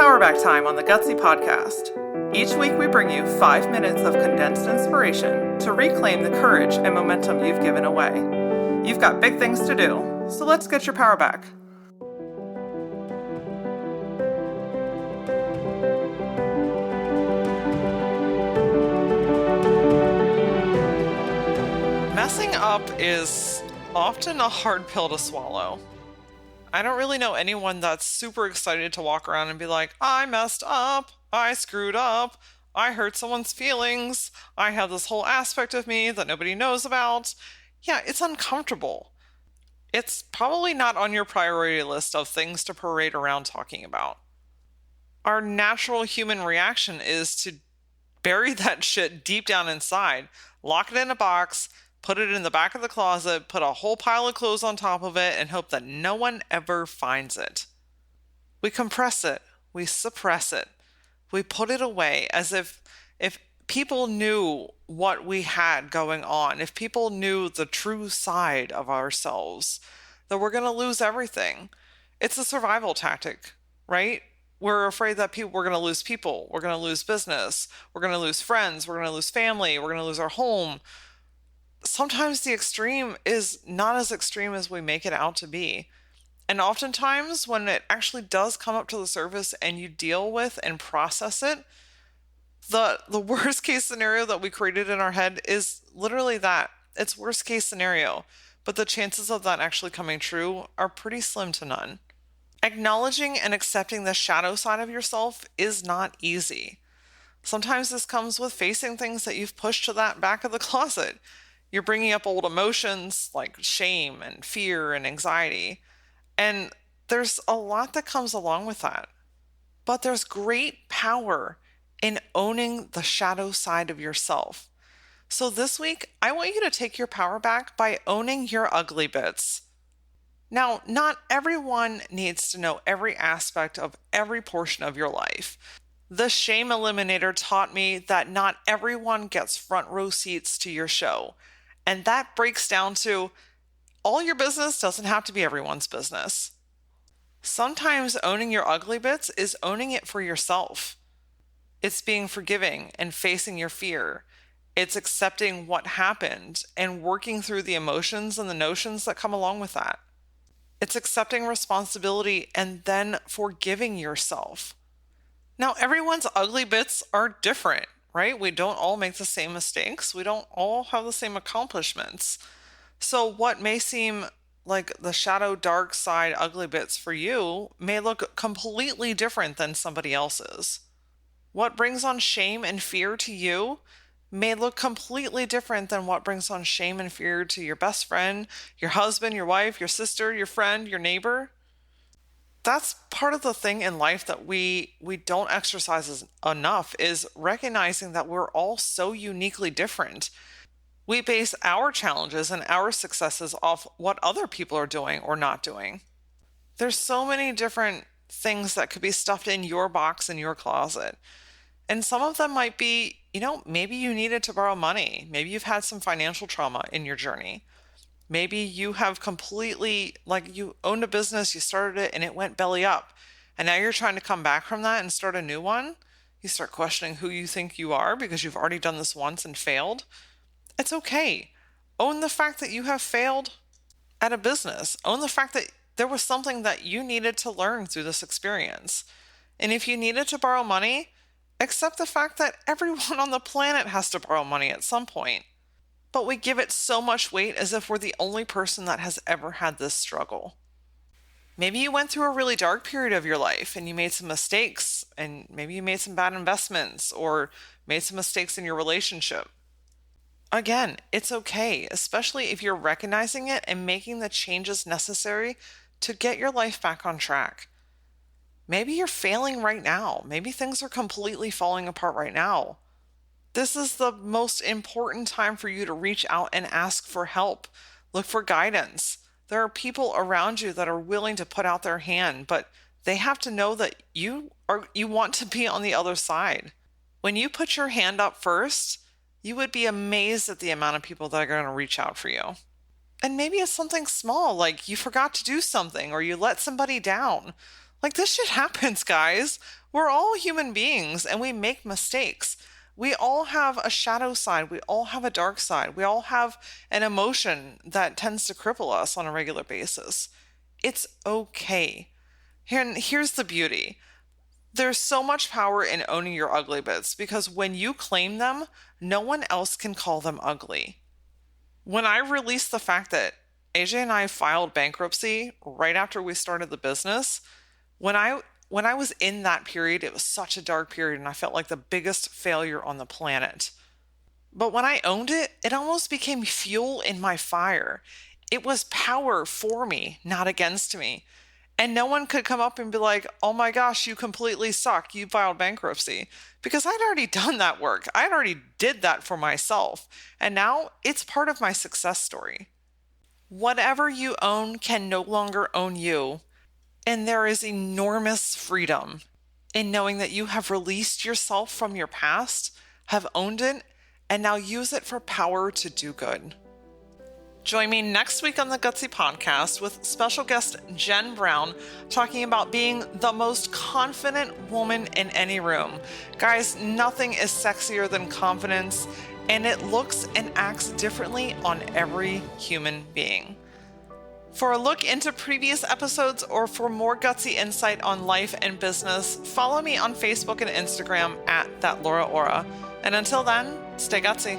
Powerback time on the Gutsy podcast. Each week we bring you 5 minutes of condensed inspiration to reclaim the courage and momentum you've given away. You've got big things to do, so let's get your power back. Messing up is often a hard pill to swallow. I don't really know anyone that's super excited to walk around and be like, I messed up, I screwed up, I hurt someone's feelings, I have this whole aspect of me that nobody knows about. Yeah, it's uncomfortable. It's probably not on your priority list of things to parade around talking about. Our natural human reaction is to bury that shit deep down inside, lock it in a box, put it in the back of the closet, put a whole pile of clothes on top of it, and hope that no one ever finds it. We compress it. We suppress it. We put it away as if people knew what we had going on, if people knew the true side of ourselves, that we're going to lose everything. It's a survival tactic, right? We're afraid that we're going to lose people. We're going to lose business. We're going to lose friends. We're going to lose family. We're going to lose our home. Sometimes the extreme is not as extreme as we make it out to be. And oftentimes when it actually does come up to the surface and you deal with and process it, the worst case scenario that we created in our head is literally that. It's worst case scenario. But the chances of that actually coming true are pretty slim to none. Acknowledging and accepting the shadow side of yourself is not easy. Sometimes this comes with facing things that you've pushed to that back of the closet. You're bringing up old emotions like shame and fear and anxiety. And there's a lot that comes along with that. But there's great power in owning the shadow side of yourself. So this week, I want you to take your power back by owning your ugly bits. Now, not everyone needs to know every aspect of every portion of your life. The Shame Eliminator taught me that not everyone gets front row seats to your show. And that breaks down to all your business doesn't have to be everyone's business. Sometimes owning your ugly bits is owning it for yourself. It's being forgiving and facing your fear. It's accepting what happened and working through the emotions and the notions that come along with that. It's accepting responsibility and then forgiving yourself. Now, everyone's ugly bits are different, right? We don't all make the same mistakes. We don't all have the same accomplishments. So what may seem like the shadow, dark side, ugly bits for you may look completely different than somebody else's. What brings on shame and fear to you may look completely different than what brings on shame and fear to your best friend, your husband, your wife, your sister, your friend, your neighbor. That's part of the thing in life that we don't exercise enough is recognizing that we're all so uniquely different. We base our challenges and our successes off what other people are doing or not doing. There's so many different things that could be stuffed in your box in your closet. And some of them might be, maybe you needed to borrow money. Maybe you've had some financial trauma in your journey. Maybe you have completely, you owned a business, you started it, and it went belly up. And now you're trying to come back from that and start a new one. You start questioning who you think you are because you've already done this once and failed. It's okay. Own the fact that you have failed at a business. Own the fact that there was something that you needed to learn through this experience. And if you needed to borrow money, accept the fact that everyone on the planet has to borrow money at some point. But we give it so much weight as if we're the only person that has ever had this struggle. Maybe you went through a really dark period of your life and you made some mistakes, and maybe you made some bad investments or made some mistakes in your relationship. Again, it's okay, especially if you're recognizing it and making the changes necessary to get your life back on track. Maybe you're failing right now. Maybe things are completely falling apart right now. This is the most important time for you to reach out and ask for help. Look for guidance. There are people around you that are willing to put out their hand, but they have to know that you want to be on the other side. When you put your hand up first, you would be amazed at the amount of people that are going to reach out for you. And maybe it's something small, like you forgot to do something or you let somebody down. Like, this shit happens, guys. We're all human beings and we make mistakes. We all have a shadow side. We all have a dark side. We all have an emotion that tends to cripple us on a regular basis. It's okay. Here's the beauty. There's so much power in owning your ugly bits because when you claim them, no one else can call them ugly. When I released the fact that AJ and I filed bankruptcy right after we started the business, when I was in that period, it was such a dark period and I felt like the biggest failure on the planet. But when I owned it, it almost became fuel in my fire. It was power for me, not against me. And no one could come up and be like, oh my gosh, you completely suck. You filed bankruptcy. Because I'd already done that work. I'd already did that for myself. And now it's part of my success story. Whatever you own can no longer own you. And there is enormous freedom in knowing that you have released yourself from your past, have owned it, and now use it for power to do good. Join me next week on the Gutsy Podcast with special guest Jen Brown talking about being the most confident woman in any room. Guys, nothing is sexier than confidence, and it looks and acts differently on every human being. For a look into previous episodes or for more gutsy insight on life and business, follow me on Facebook and Instagram at ThatLauraAura. And until then, stay gutsy.